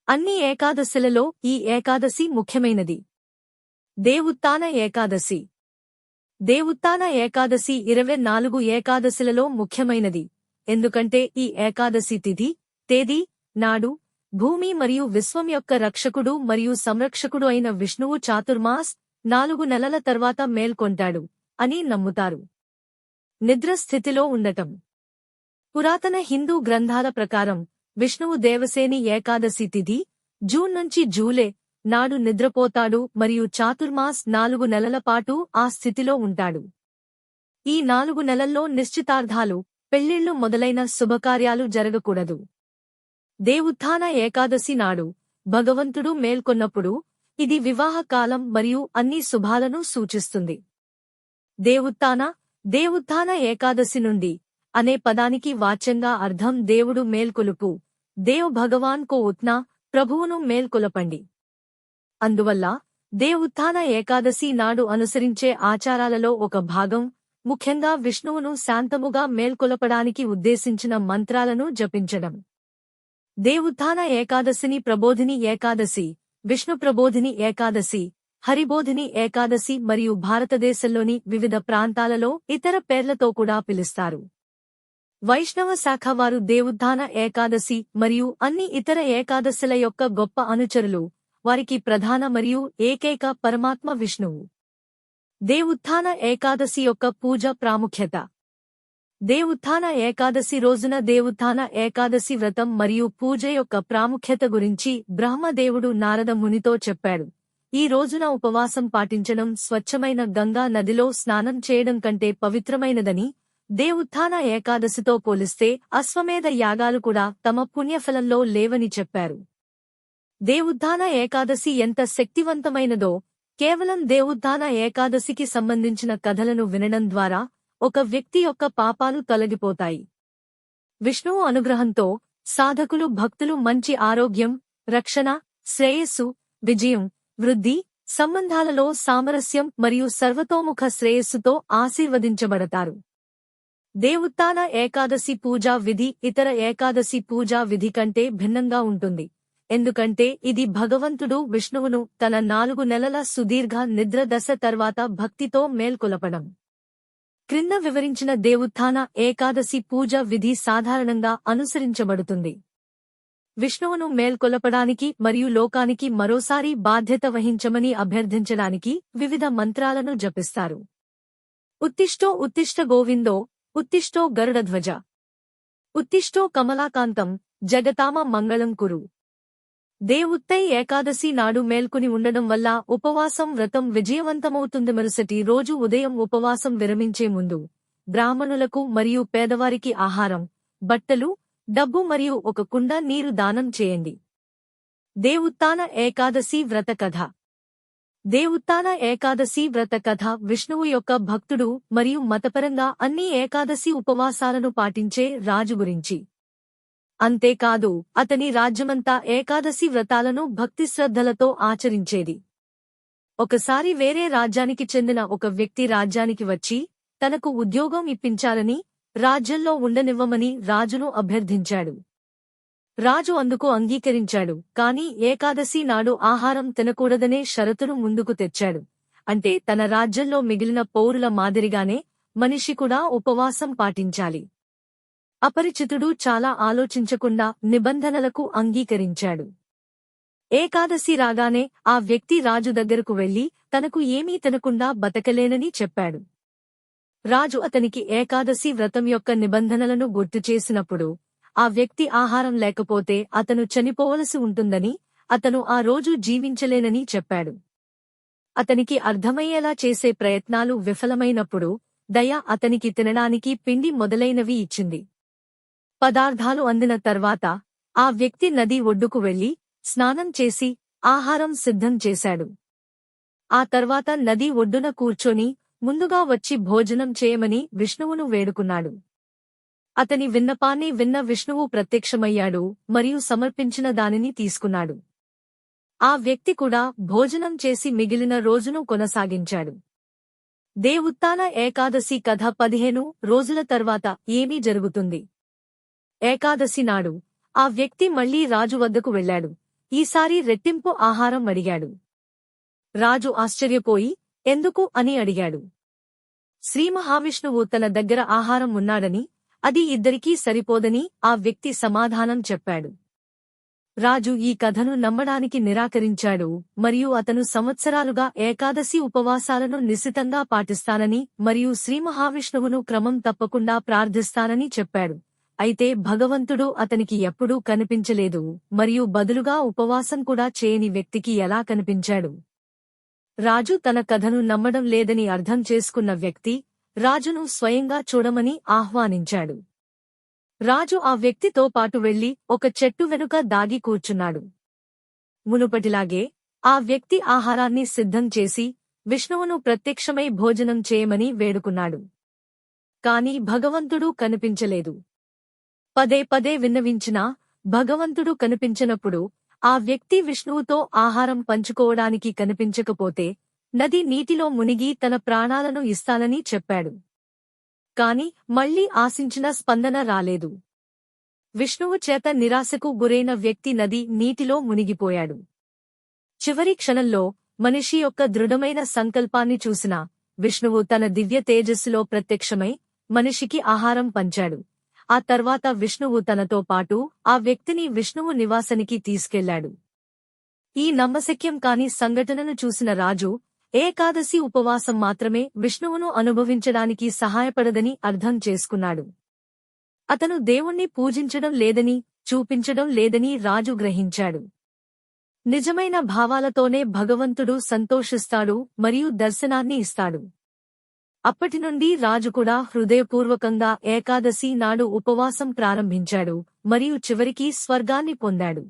అన్ని ఏకాదశులలో ఈ ఏకాదశి ముఖ్యమైనది. దేవుత్తాన ఏకాదశి. దేవుత్తాన ఏకాదశి 24 ఏకాదశులలో ముఖ్యమైనది. ఎందుకంటే ఈ ఏకాదశి తిథి, తేదీ, నాడు భూమి మరియు విశ్వం యొక్క రక్షకుడు మరియు సంరక్షకుడు అయిన విష్ణువు చాతుర్మాస్ 4 నెలల తర్వాత మేల్కొంటాడు అని నమ్ముతారు. నిద్ర స్థితిలో ఉండటం. పురాతన హిందూ గ్రంథాల ప్రకారం విష్ణువు దేవసేని ఏకాదశి తిథి జూన్ నుంచి జూలై నాడు నిద్రపోతాడు మరియు చాతుర్మాస్ 4 నెలల పాటు ఆ స్థితిలో ఉంటాడు. ఈ 4 నెలల్లో నిశ్చితార్థాలు, పెళ్లిళ్లు మొదలైన శుభకార్యాలు జరగకూడదు. దేవుత్థాన ఏకాదశి నాడు భగవంతుడు మేల్కొన్నప్పుడు ఇది వివాహ కాలం మరియు అన్ని శుభాలను సూచిస్తుంది. దేవుత్థాన ఏకాదశి నుండి అనే పదానికి వాచ్యంగా అర్థం దేవుడు మేల్కొలుపు. దేవ్ భగవాన్ కో ఉత్నా, ప్రభువును మేల్కొలపండి. అందువల్ల దేవుత్థాన ఏకాదశి నాడు అనుసరించే ఆచారాలలో ఒక భాగం ముఖ్యంగా విష్ణువును శాంతముగా మేల్కొలపడానికి ఉద్దేశించిన మంత్రాలను జపించడం. దేవుత్థాన ఏకాదశిని ప్రబోధిని ఏకాదశి, విష్ణు ప్రబోధిని ఏకాదశి, హరిబోధిని ఏకాదశి మరియు భారతదేశంలోని వివిధ ప్రాంతాలలో ఇతర పేర్లతో కూడా పిలుస్తారు. వైష్ణవ శాఖ వారు దేవుత్థాన ఏకాదశి మరియు అన్ని ఇతర ఏకాదశుల యొక్క గొప్ప అనుచరులు. వారికి ప్రధాన మరియు ఏకైక పరమాత్మ విష్ణువు. దేవుత్థాన ఏకాదశి యొక్క పూజ ప్రాముఖ్యత. దేవుత్థాన ఏకాదశి రోజున దేవుత్థాన ఏకాదశి వ్రతం మరియు పూజ యొక్క ప్రాముఖ్యత గురించి బ్రహ్మదేవుడు నారద మునితో చెప్పాడు. ఈ రోజున ఉపవాసం పాటించడం స్వచ్ఛమైన గంగా నదిలో స్నానం చేయడం కంటే పవిత్రమైనదని, దేవుత్థాన ఏకాదశితో పోలిస్తే అశ్వమేధ యాగాలు కూడా తమ పుణ్యఫలంలో లేవని చెప్పారు. దేవుత్థాన ఏకాదశి ఎంత శక్తివంతమైనదో కేవలం దేవుత్థాన ఏకాదశికి సంబంధించిన కథలను వినడం ద్వారా ఒక వ్యక్తి యొక్క పాపాలు తొలగిపోతాయి. విష్ణువు అనుగ్రహంతో సాధకులు భక్తులు మంచి ఆరోగ్యం, రక్షణ, శ్రేయస్సు, విజయం, వృద్ధి, సంబంధాలలో సామరస్యం మరియు సర్వతోముఖ శ్రేయస్సుతో ఆశీర్వదించబడతారు. దేవుత్థాన ఏకాదశి పూజా విధి ఇతర ఏకాదశి పూజా విధి కంటే భిన్నంగా ఉంటుంది. ఎందుకంటే ఇది భగవంతుడు విష్ణువును తన 4 నెలల సుదీర్ఘ నిద్ర దశ తర్వాత భక్తితో మేల్కొలపడం. క్రింద వివరించిన దేవుత్థాన ఏకాదశి పూజ విధి సాధారణంగా అనుసరించబడుతుంది. విష్ణువును మేల్కొలపడానికి మరియు లోకానికి మరోసారి బాధ్యత వహించమని అభ్యర్థించడానికి వివిధ మంత్రాలను జపిస్తారు. ఉత్తిష్టో ఉత్తిష్ట గోవిందో, ఉత్తిష్టో గరుడధ్వజ, ఉత్తిష్టో కమలాకాంతం, జగతామ మంగళం కురు. దేవుత్తై ఏకాదశి నాడు మేల్కొని ఉండడం వల్ల ఉపవాసం వ్రతం విజయవంతమవుతుంది. మరుసటి రోజు ఉదయం ఉపవాసం విరమించే ముందు బ్రాహ్మణులకు మరియు పేదవారికి ఆహారం, బట్టలు, డబ్బు మరియు ఒక కుండ నీరు దానం చేయండి. దేవుత్థాన ఏకాదశి వ్రత కథ. దేవుత్థాన ఏకాదశి వ్రత కథ విష్ణువు యొక్క భక్తుడు మరియు మతపరంగా అన్ని ఏకాదశి ఉపవాసాలను పాటించే రాజు గురించి. అంతేకాదు అతని రాజ్యమంతా ఏకాదశి వ్రతాలను భక్తిశ్రద్ధలతో ఆచరించేది. ఒకసారి వేరే రాజ్యానికి చెందిన ఒక వ్యక్తి రాజ్యానికి వచ్చి తనకు ఉద్యోగం ఇప్పించాలని, రాజ్యంలో ఉండనివ్వమని రాజును అభ్యర్థించాడు. రాజు అందుకు అంగీకరించాడు, కాని ఏకాదశి నాడు ఆహారం తినకూడదనే షరతును ముందుకు తెచ్చాడు. అంటే తన రాజ్యంలో మిగిలిన పౌరుల మాదిరిగానే మనిషి కూడా ఉపవాసం పాటించాలి. అపరిచితుడు చాలా ఆలోచించకుండా నిబంధనలకు అంగీకరించాడు. ఏకాదశి రాగానే ఆ వ్యక్తి రాజు దగ్గరకు వెళ్లి తనకు ఏమీ తినకుండా బతకలేనని చెప్పాడు. రాజు అతనికి ఏకాదశి వ్రతం యొక్క నిబంధనలను గుర్తుచేసినప్పుడు ఆ వ్యక్తి ఆహారం లేకపోతే అతను చనిపోవలసి ఉంటుందని, అతను ఆ రోజు జీవించలేనని చెప్పాడు. అతనికి అర్థమయ్యేలా చేసే ప్రయత్నాలు విఫలమైనప్పుడు దయ అతనికి తినడానికి పిండి మొదలైనవి ఇచ్చింది. పదార్థాలు అందిన తర్వాత ఆ వ్యక్తి నది ఒడ్డుకు వెళ్లి స్నానం చేసి ఆహారం సిద్ధం చేశాడు. ఆ తర్వాత నది ఒడ్డున కూర్చొని ముందుగా వచ్చి భోజనం చేయమని విష్ణువును వేడుకున్నాడు. అతని విన్నపాన్ని విన్న విష్ణువు ప్రత్యక్షమయ్యాడు మరియు సమర్పించిన దానిని తీసుకున్నాడు. ఆ వ్యక్తి కూడా భోజనం చేసి మిగిలిన రోజును కొనసాగించాడు. దేవుత్థాన ఏకాదశి కథ 15 రోజుల తర్వాత ఏమీ జరుగుతుంది. ఏకాదశి నాడు ఆ వ్యక్తి మళ్లీ రాజు వద్దకు వెళ్లాడు. ఈసారి రెట్టింపు ఆహారం అడిగాడు. రాజు ఆశ్చర్యపోయి ఎందుకు అని అడిగాడు. శ్రీమహావిష్ణువు తన దగ్గర ఆహారం ఉన్నాడని, అది ఇద్దరికీ సరిపోదని ఆ వ్యక్తి సమాధానం చెప్పాడు. రాజు ఈ కథను నమ్మడానికి నిరాకరించాడు మరియు అతను సంవత్సరాలుగా ఏకాదశి ఉపవాసాలను నిశితంగా పాటిస్తానని మరియు శ్రీమహావిష్ణువును క్రమం తప్పకుండా ప్రార్థిస్తానని చెప్పాడు. అయితే భగవంతుడు అతనికి ఎప్పుడూ కనిపించలేదు మరియు బదులుగా ఉపవాసం కూడా చేయని వ్యక్తికి ఎలా కనిపించాడు? రాజు తన కథను నమ్మడం లేదని అర్థం చేసుకున్న వ్యక్తి రాజును స్వయంగా చూడమని ఆహ్వానించాడు. రాజు ఆ వ్యక్తితో పాటు వెళ్లి ఒక చెట్టు వెనుక దాగి కూర్చున్నాడు. మునుపటిలాగే ఆ వ్యక్తి ఆహారాన్ని సిద్ధం చేసి విష్ణువును ప్రత్యక్షమై భోజనం చేయమని వేడుకున్నాడు. కాని భగవంతుడు కనిపించలేదు. పదే పదే విన్నవించినా భగవంతుడు కనిపించనప్పుడు ఆ వ్యక్తి విష్ణువుతో ఆహారం పంచుకోవడానికి కనిపించకపోతే నది నీటిలో మునిగి తన ప్రాణాలను ఇస్తానని చెప్పాడు. కాని మళ్లీ ఆశించిన స్పందన రాలేదు. విష్ణువు చేత నిరాశకు గురైన వ్యక్తి నది నీటిలో మునిగిపోయాడు. చివరి క్షణంలో మనిషి యొక్క దృఢమైన సంకల్పాన్ని చూసిన విష్ణువు తన దివ్య తేజస్సులో ప్రత్యక్షమై మనిషికి ఆహారం పంచాడు. ఆ తర్వాత విష్ణువు తనతో పాటు ఆ వ్యక్తిని విష్ణువు నివాసానికి తీసుకెళ్లాడు. ఈ నమ్మశక్యం కాని సంఘటనను చూసిన రాజు ఏకాదశి ఉపవాసం మాత్రమే విష్ణువును అనుభవించడానికి సహాయపడదని అర్థం చేసుకున్నాడు. అతను దేవుణ్ణి పూజించడం లేదని, చూపించడం లేదని రాజు గ్రహించాడు. నిజమైన భావాలతోనే భగవంతుడు సంతోషిస్తాడు మరియు దర్శనాన్ని ఇస్తాడు. అప్పటినుండి రాజు కూడా హృదయపూర్వకంగా ఏకాదశి నాడు ఉపవాసం ప్రారంభించాడు మరియు చివరికి స్వర్గాన్ని పొందాడు.